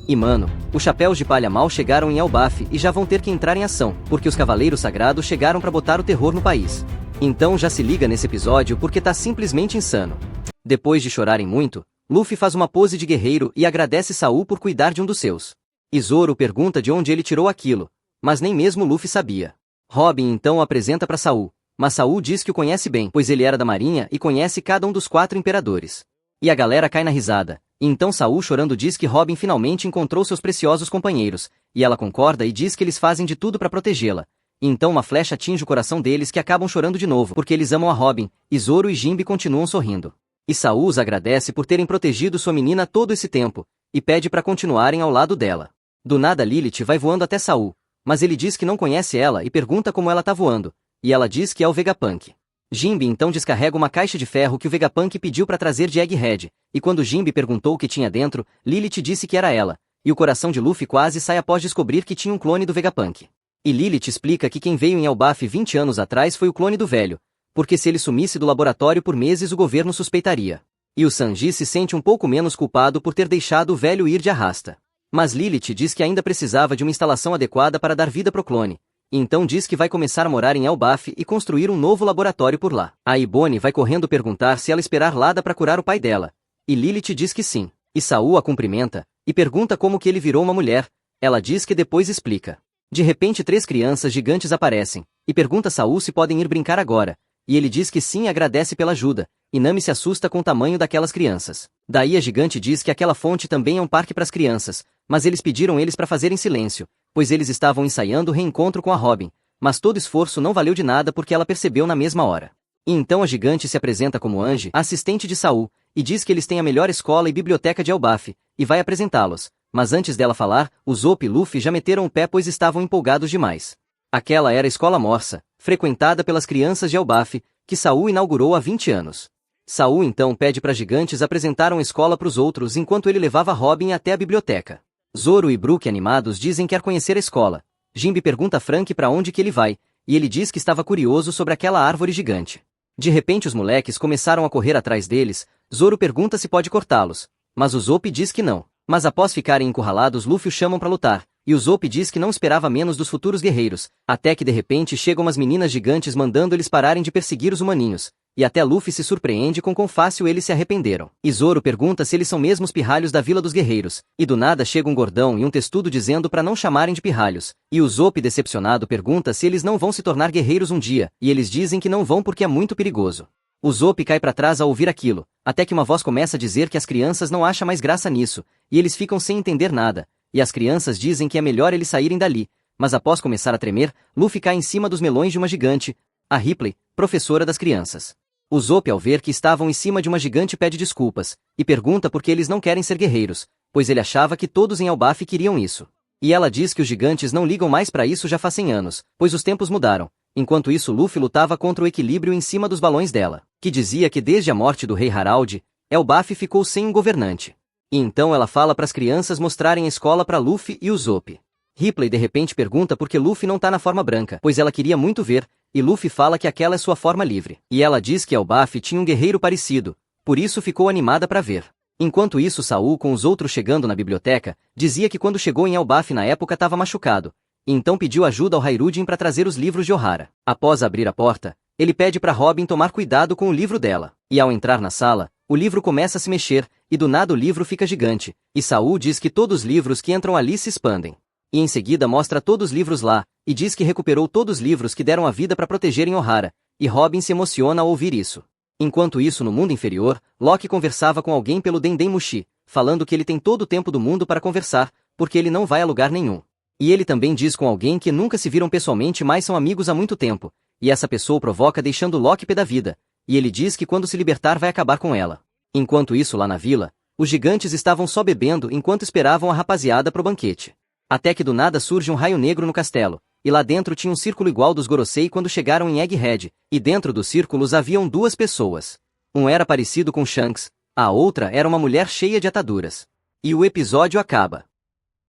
E mano, os chapéus de palha mal chegaram em Elbaf e já vão ter que entrar em ação, porque os Cavaleiros Sagrados chegaram pra botar o terror no país. Então já se liga nesse episódio porque tá simplesmente insano. Depois de chorarem muito, Luffy faz uma pose de guerreiro e agradece Saul por cuidar de um dos seus. E Zoro pergunta de onde ele tirou aquilo, mas nem mesmo Luffy sabia. Robin então o apresenta pra Saul, mas Saul diz que o conhece bem, pois ele era da marinha e conhece cada um dos 4 imperadores. E a galera cai na risada, e então Saul chorando diz que Robin finalmente encontrou seus preciosos companheiros, e ela concorda e diz que eles fazem de tudo pra protegê-la. E então uma flecha atinge o coração deles que acabam chorando de novo, porque eles amam a Robin, e Zoro e Jinbe continuam sorrindo. E Saul os agradece por terem protegido sua menina todo esse tempo, e pede pra continuarem ao lado dela. Do nada Lilith vai voando até Saul, mas ele diz que não conhece ela e pergunta como ela tá voando, e ela diz que é o Vegapunk. Jinbe então descarrega uma caixa de ferro que o Vegapunk pediu pra trazer de Egghead, e quando Jinbe perguntou o que tinha dentro, Lilith disse que era ela, e o coração de Luffy quase sai após descobrir que tinha um clone do Vegapunk. E Lilith explica que quem veio em Elbaf 20 anos atrás foi o clone do velho, porque se ele sumisse do laboratório por meses o governo suspeitaria. E o Sanji se sente um pouco menos culpado por ter deixado o velho ir de arrasta. Mas Lilith diz que ainda precisava de uma instalação adequada para dar vida pro clone. E então diz que vai começar a morar em Elbaf e construir um novo laboratório por lá. Aí Bonnie vai correndo perguntar se ela esperar Lada para curar o pai dela. E Lilith diz que sim. E Saul a cumprimenta, e pergunta como que ele virou uma mulher. Ela diz que depois explica. De repente 3 crianças gigantes aparecem, e pergunta a Saul se podem ir brincar agora. E ele diz que sim e agradece pela ajuda, e Nami se assusta com o tamanho daquelas crianças. Daí a gigante diz que aquela fonte também é um parque para as crianças, mas eles pediram eles para fazerem silêncio, pois eles estavam ensaiando o reencontro com a Robin, mas todo esforço não valeu de nada porque ela percebeu na mesma hora. E então a gigante se apresenta como Ange, assistente de Saul, e diz que eles têm a melhor escola e biblioteca de Elbaf, e vai apresentá-los, mas antes dela falar, Usopp e Luffy já meteram o pé pois estavam empolgados demais. Aquela era a escola Morsa, frequentada pelas crianças de Elbaf, que Saul inaugurou há 20 anos. Saul então pede para gigantes apresentar uma escola para os outros enquanto ele levava Robin até a biblioteca. Zoro e Brook animados dizem que quer conhecer a escola. Jinbe pergunta a Frank para onde que ele vai, e ele diz que estava curioso sobre aquela árvore gigante. De repente os moleques começaram a correr atrás deles, Zoro pergunta se pode cortá-los, mas Usopp diz que não. Mas após ficarem encurralados Luffy o chamam para lutar, e Usopp diz que não esperava menos dos futuros guerreiros, até que de repente chegam umas meninas gigantes mandando eles pararem de perseguir os humaninhos, e até Luffy se surpreende com quão fácil eles se arrependeram. E Zoro pergunta se eles são mesmo os pirralhos da Vila dos Guerreiros, e do nada chega um gordão e um testudo dizendo para não chamarem de pirralhos, e Usopp decepcionado pergunta se eles não vão se tornar guerreiros um dia, e eles dizem que não vão porque é muito perigoso. Usopp cai para trás ao ouvir aquilo, até que uma voz começa a dizer que as crianças não acham mais graça nisso, e eles ficam sem entender nada, e as crianças dizem que é melhor eles saírem dali, mas após começar a tremer, Luffy cai em cima dos melões de uma gigante, a Ripley, professora das crianças. Usopp ao ver que estavam em cima de uma gigante pede desculpas, e pergunta por que eles não querem ser guerreiros, pois ele achava que todos em Elbaf queriam isso. E ela diz que os gigantes não ligam mais para isso já faz 100 anos, pois os tempos mudaram. Enquanto isso Luffy lutava contra o equilíbrio em cima dos balões dela, que dizia que desde a morte do rei Harald, Elbaf ficou sem um governante. E então ela fala para as crianças mostrarem a escola para Luffy e Usopp. Ripley de repente pergunta por que Luffy não tá na forma branca, pois ela queria muito ver, e Luffy fala que aquela é sua forma livre. E ela diz que Elbaf tinha um guerreiro parecido, por isso ficou animada para ver. Enquanto isso Saul com os outros chegando na biblioteca, dizia que quando chegou em Elbaf na época estava machucado. Então pediu ajuda ao Hairudin para trazer os livros de Ohara. Após abrir a porta, ele pede para Robin tomar cuidado com o livro dela. E ao entrar na sala, o livro começa a se mexer, e do nada o livro fica gigante, e Saul diz que todos os livros que entram ali se expandem. E em seguida mostra todos os livros lá, e diz que recuperou todos os livros que deram a vida para protegerem Ohara, e Robin se emociona ao ouvir isso. Enquanto isso no mundo inferior, Loki conversava com alguém pelo Dendenmushi, falando que ele tem todo o tempo do mundo para conversar, porque ele não vai a lugar nenhum. E ele também diz com alguém que nunca se viram pessoalmente mas são amigos há muito tempo, e essa pessoa o provoca deixando Loki pé da vida, e ele diz que quando se libertar vai acabar com ela. Enquanto isso lá na vila, os gigantes estavam só bebendo enquanto esperavam a rapaziada pro banquete. Até que do nada surge um raio negro no castelo, e lá dentro tinha um círculo igual dos Gorosei quando chegaram em Egghead, e dentro dos círculos haviam 2 pessoas. Um era parecido com Shanks, a outra era uma mulher cheia de ataduras. E o episódio acaba.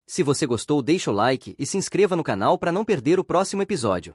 Se você gostou deixa o like e se inscreva no canal para não perder o próximo episódio.